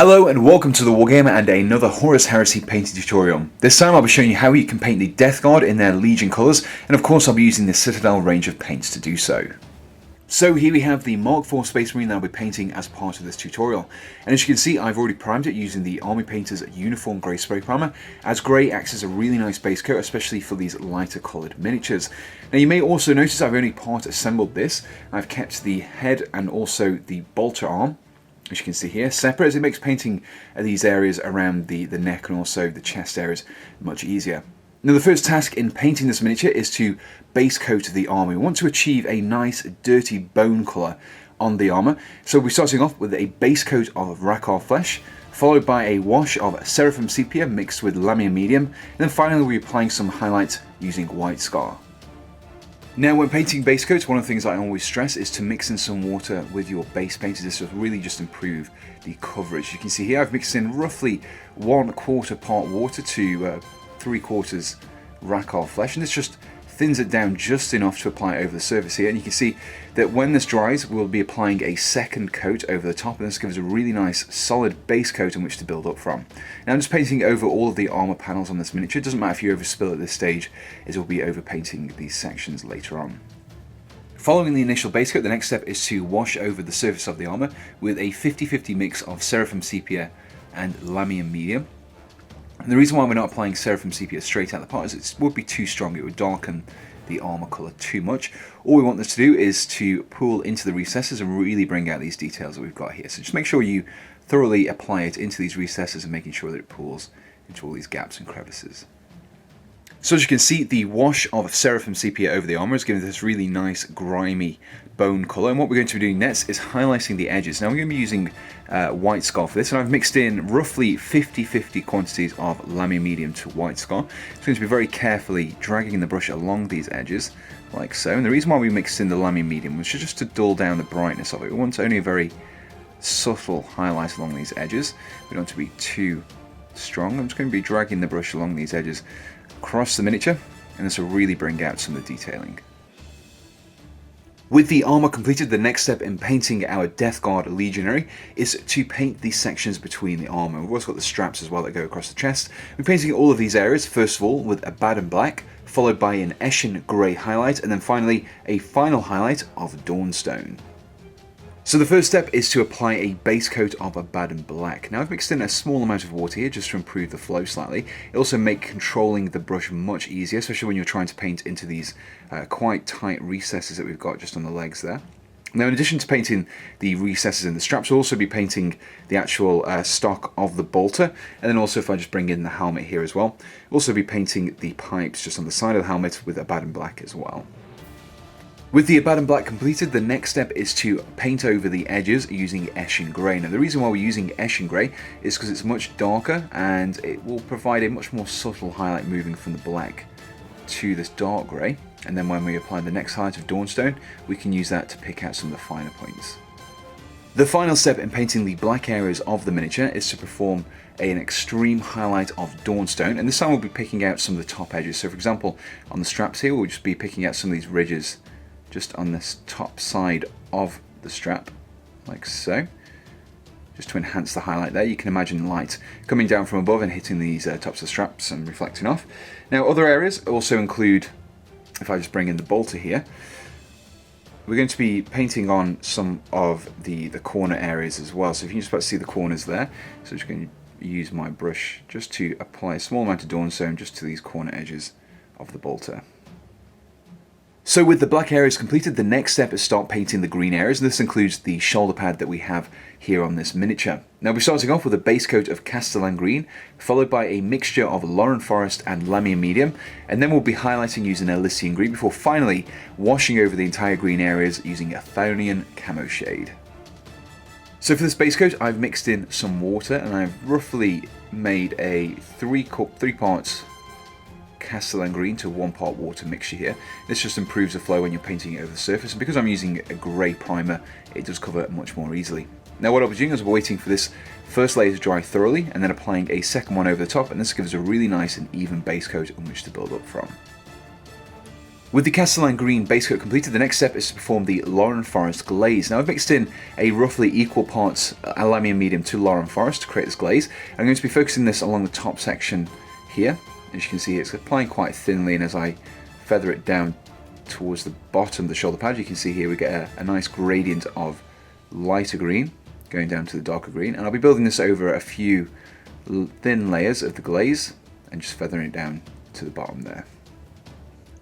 Hello and welcome to the Wargamer and another Horus Heresy painting tutorial. This time I'll be showing you how you can paint the Death Guard in their Legion colours, and of course I'll be using the Citadel range of paints to do so. So here we have the Mark IV Space Marine that I'll be painting as part of this tutorial. And as you can see, I've already primed it using the Army Painter's Uniform Grey Spray Primer, as grey acts as a really nice base coat, especially for these lighter coloured miniatures. Now you may also notice I've only part assembled this. I've kept the head and also the bolter arm, as you can see here, separate, as it makes painting these areas around the neck and also the chest areas much easier. Now the first task in painting this miniature is to base coat the armour. We want to achieve a nice dirty bone colour on the armour, so we're starting off with a base coat of Rakar flesh, followed by a wash of Seraphim Sepia mixed with Lamia Medium, and then finally we're applying some highlight using White Scar. Now when painting base coats, one of the things I always stress is to mix in some water with your base paint. This will really just improve the coverage. You can see here I've mixed in roughly 1/4 part water to 3/4 Rakar flesh, and this just thins it down just enough to apply it over the surface here. And you can see that when this dries, we'll be applying a second coat over the top, and this gives a really nice solid base coat on which to build up from. Now I'm just painting over all of the armour panels on this miniature. It doesn't matter if you overspill at this stage, as we'll be over painting these sections later on. Following the initial base coat, the next step is to wash over the surface of the armour with a 50-50 mix of Seraphim Sepia and Lamia Medium. And the reason why we're not applying Seraphim Sepia straight out the pot is it would be too strong, it would darken the armour colour too much. All we want this to do is to pull into the recesses and really bring out these details that we've got here. So just make sure you thoroughly apply it into these recesses and making sure that it pulls into all these gaps and crevices. So as you can see, the wash of Seraphim Sepia over the armour is giving this really nice grimy bone colour, and what we're going to be doing next is highlighting the edges. Now we're going to be using White Scar for this, and I've mixed in roughly 50-50 quantities of Lamia Medium to White Scar. So I'm going to be very carefully dragging the brush along these edges, like so. And the reason why we mixed in the Lamia Medium was just to dull down the brightness of it. We want only a very subtle highlight along these edges. We don't want to be too strong. I'm just going to be dragging the brush along these edges across the miniature, and this will really bring out some of the detailing. With the armour completed, the next step in painting our Death Guard Legionary is to paint these sections between the armour. We've also got the straps as well that go across the chest. We're painting all of these areas, first of all with Abaddon Black, followed by an Eshin Grey highlight, and then finally a final highlight of Dawnstone. So the first step is to apply a base coat of Abaddon Black. Now I've mixed in a small amount of water here just to improve the flow slightly. It also makes controlling the brush much easier, especially when you're trying to paint into these quite tight recesses that we've got just on the legs there. Now in addition to painting the recesses and the straps, we'll also be painting the actual stock of the bolter, and then also if I just bring in the helmet here as well, we'll also be painting the pipes just on the side of the helmet with Abaddon Black as well. With the Abaddon Black completed, the next step is to paint over the edges using Eshin Grey. Now the reason why we're using Eshin Grey is because it's much darker and it will provide a much more subtle highlight moving from the black to this dark grey. And then when we apply the next highlight of Dawnstone, we can use that to pick out some of the finer points. The final step in painting the black areas of the miniature is to perform an extreme highlight of Dawnstone, and this time we'll be picking out some of the top edges. So for example, on the straps here, we'll just be picking out some of these ridges just on this top side of the strap, like so, just to enhance the highlight there. You can imagine light coming down from above and hitting these tops of the straps and reflecting off. Now other areas also include, if I just bring in the bolter here, we're going to be painting on some of the corner areas as well. So if you can just about to see the corners there, so I'm just going to use my brush just to apply a small amount of Dawnstone just to these corner edges of the bolter. So with the black areas completed, the next step is start painting the green areas, and this includes the shoulder pad that we have here on this miniature. Now we're starting off with a base coat of Castellan Green, followed by a mixture of Lauren Forest and Lamia Medium, and then we'll be highlighting using Elysian Green before finally washing over the entire green areas using a Thonian Camo shade. So for this base coat, I've mixed in some water, and I've roughly made a 3 parts Castellan Green to 1 part water mixture here. This just improves the flow when you're painting it over the surface, and because I'm using a grey primer, it does cover it much more easily. Now what I'll be doing is waiting for this first layer to dry thoroughly, and then applying a second one over the top, and this gives a really nice and even base coat on which to build up from. With the Castellan Green base coat completed, the next step is to perform the Lauren Forest glaze. Now I've mixed in a roughly equal parts aluminium medium to Lauren Forest to create this glaze. I'm going to be focusing this along the top section here. As you can see, it's applying quite thinly, and as I feather it down towards the bottom of the shoulder pad, you can see here we get a nice gradient of lighter green going down to the darker green, and I'll be building this over a few thin layers of the glaze and just feathering it down to the bottom there.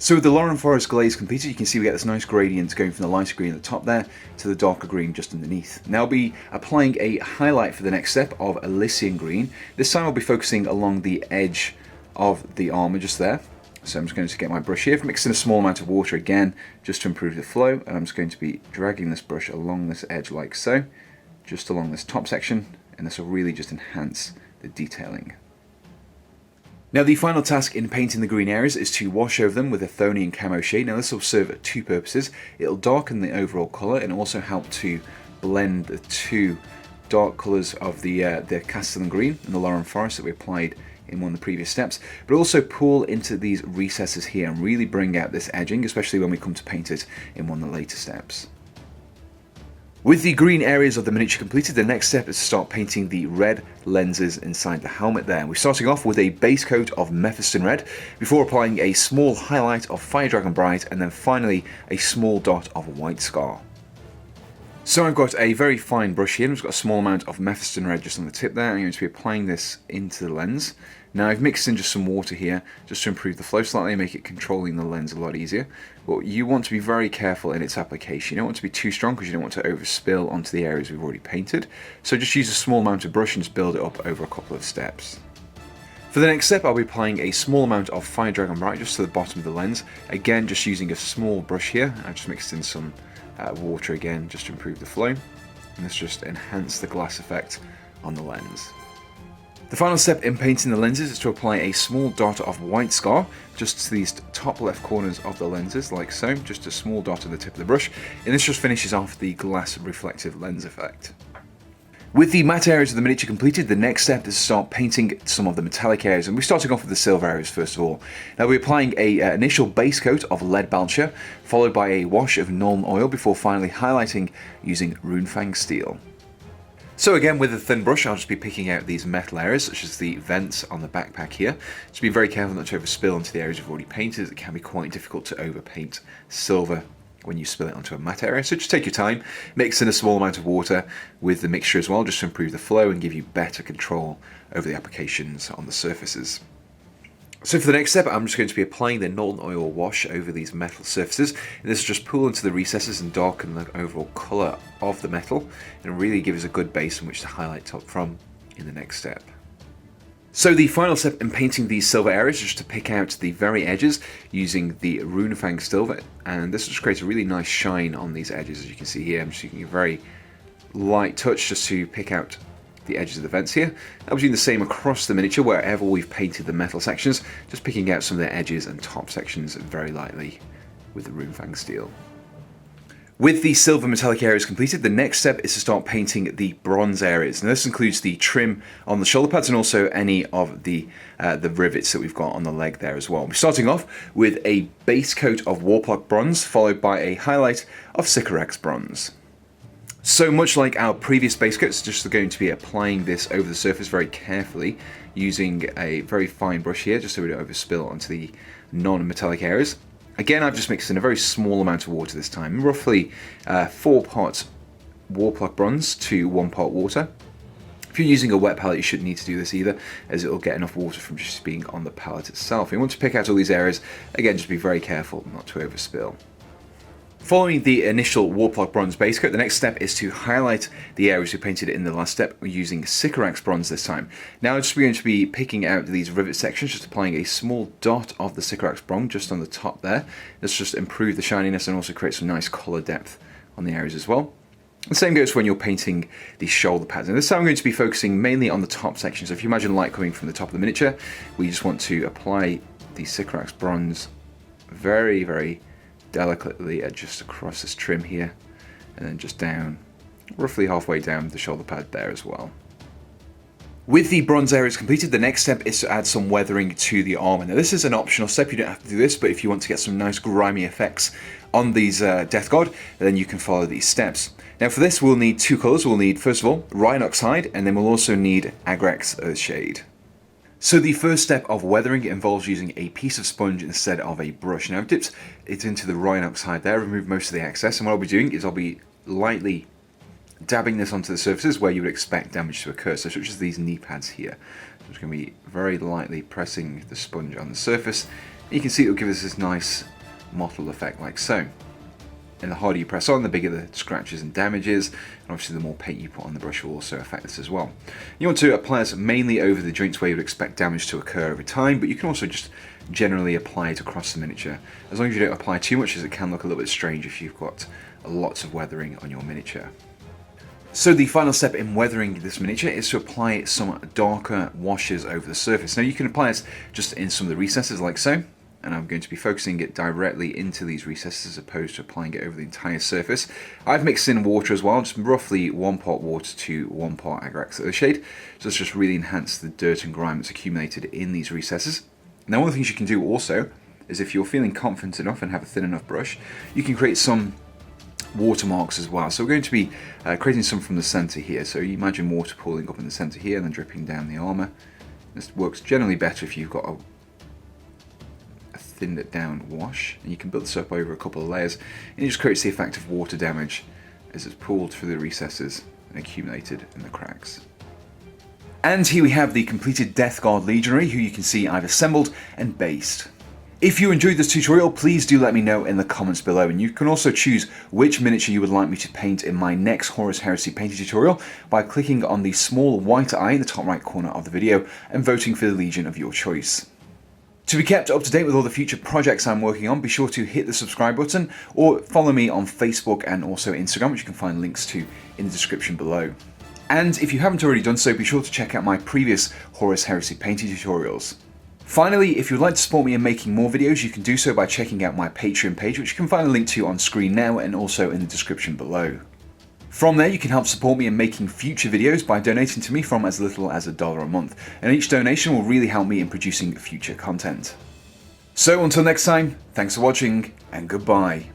So with the Lauren Forest glaze completed, you can see we get this nice gradient going from the lighter green at the top there to the darker green just underneath. Now I'll be applying a highlight for the next step of Elysian green. This time I'll be focusing along the edge of the armor just there. So I'm just going to get my brush here, mix in a small amount of water again just to improve the flow, and I'm just going to be dragging this brush along this edge like so, just along this top section, and this will really just enhance the detailing. Now the final task in painting the green areas is to wash over them with a Thonian camo shade. Now this will serve two purposes. It'll darken the overall colour and also help to blend the two dark colours of the Castellan Green and the Lauren Forest that we applied in one of the previous steps, but also pull into these recesses here and really bring out this edging, especially when we come to paint it in one of the later steps. With the green areas of the miniature completed, the next step is to start painting the red lenses inside the helmet there. We're starting off with a base coat of Mephiston Red, before applying a small highlight of Fire Dragon Bright, and then finally a small dot of White Scar. So I've got a very fine brush here, and I've got a small amount of Mephiston Red just on the tip there. I'm going to be applying this into the lens. Now I've mixed in just some water here, just to improve the flow slightly and make it controlling the lens a lot easier. But you want to be very careful in its application. You don't want to be too strong because you don't want to overspill onto the areas we've already painted. So just use a small amount of brush and just build it up over a couple of steps. For the next step, I'll be applying a small amount of Fire Dragon Bright just to the bottom of the lens. Again, just using a small brush here. I've just mixed in some water again just to improve the flow. And this just enhances the glass effect on the lens. The final step in painting the lenses is to apply a small dot of White Scar just to these top left corners of the lenses, like so, just a small dot on the tip of the brush, and this just finishes off the glass reflective lens effect. With the matte areas of the miniature completed, the next step is to start painting some of the metallic areas, and we're starting off with the silver areas first of all. Now we're applying an initial base coat of lead balcher, followed by a wash of Nuln oil before finally highlighting using Runefang steel. So again, with a thin brush, I'll just be picking out these metal areas, such as the vents on the backpack here. Just be very careful not to overspill into the areas you've already painted. It can be quite difficult to overpaint silver when you spill it onto a matte area. So just take your time, mix in a small amount of water with the mixture as well, just to improve the flow and give you better control over the applications on the surfaces. So for the next step, I'm just going to be applying the Nuln oil wash over these metal surfaces, and this will just pull into the recesses and darken the overall colour of the metal, and really give us a good base in which to highlight top from in the next step. So the final step in painting these silver areas is just to pick out the very edges using the Runefang silver, and this will just create a really nice shine on these edges. As you can see here, I'm just using a very light touch just to pick out the edges of the vents here. I was doing the same across the miniature wherever we've painted the metal sections, just picking out some of the edges and top sections very lightly with the Runefang steel. With the silver metallic areas completed, the next step is to start painting the bronze areas. And this includes the trim on the shoulder pads and also any of the rivets that we've got on the leg there as well. We're starting off with a base coat of Warplock bronze, followed by a highlight of Sycorax bronze. So much like our previous base coats, just going to be applying this over the surface very carefully using a very fine brush here just so we don't overspill onto the non-metallic areas. Again, I've just mixed in a very small amount of water this time, roughly 4 parts Warplock bronze to 1 part water. If you're using a wet palette, you shouldn't need to do this either, as it will get enough water from just being on the palette itself. You want to pick out all these areas, again, just be very careful not to overspill. Following the initial Warplock bronze base coat, the next step is to highlight the areas we painted in the last step using Sycorax bronze this time. Now I'm just going to be picking out these rivet sections, just applying a small dot of the Sycorax bronze just on the top there. This just improve the shininess and also create some nice colour depth on the areas as well. The same goes when you're painting the shoulder pads. And this time I'm going to be focusing mainly on the top section. So if you imagine light coming from the top of the miniature, we just want to apply the Sycorax bronze very, very delicately just across this trim here, and then just down, roughly halfway down the shoulder pad there as well. With the bronze areas completed, the next step is to add some weathering to the armor. Now this is an optional step, you don't have to do this, but if you want to get some nice grimy effects on these Death Guard, then you can follow these steps. Now for this we'll need two colours. We'll need, first of all, Rhinox Hide, and then we'll also need Agrax Earthshade. So the first step of weathering involves using a piece of sponge instead of a brush. Now I've dipped it into the Rhinox Hide there, removed most of the excess, and what I'll be doing is I'll be lightly dabbing this onto the surfaces where you would expect damage to occur, so such as these knee pads here. So I'm just going to be very lightly pressing the sponge on the surface. And you can see it will give us this nice mottled effect like so. And the harder you press on, the bigger the scratches and damages, and obviously the more paint you put on the brush will also affect this as well. You want to apply this mainly over the joints where you would expect damage to occur over time, but you can also just generally apply it across the miniature, as long as you don't apply too much, as it can look a little bit strange if you've got lots of weathering on your miniature. So the final step in weathering this miniature is to apply some darker washes over the surface. Now you can apply this just in some of the recesses like so, and I'm going to be focusing it directly into these recesses as opposed to applying it over the entire surface. I've mixed in water as well, just roughly 1 part water to 1 part Agrax Earthshade, so this just really enhance the dirt and grime that's accumulated in these recesses. Now one of the things you can do also is, if you're feeling confident enough and have a thin enough brush, you can create some watermarks as well. So we're going to be creating some from the center here. So you imagine water pooling up in the center here and then dripping down the armor. This works generally better if you've got a thinned down wash, and you can build this up over a couple of layers, and it just creates the effect of water damage as it's pooled through the recesses and accumulated in the cracks. And here we have the completed Death Guard Legionary, who you can see I've assembled and based. If you enjoyed this tutorial, please do let me know in the comments below, and you can also choose which miniature you would like me to paint in my next Horus Heresy painting tutorial by clicking on the small white eye in the top right corner of the video and voting for the Legion of your choice. To be kept up to date with all the future projects I'm working on, be sure to hit the subscribe button or follow me on Facebook and also Instagram, which you can find links to in the description below. And if you haven't already done so, be sure to check out my previous Horus Heresy painting tutorials. Finally, if you'd like to support me in making more videos, you can do so by checking out my Patreon page, which you can find a link to on screen now and also in the description below. From there, you can help support me in making future videos by donating to me from as little as $1 a month, and each donation will really help me in producing future content. So until next time, thanks for watching, and goodbye.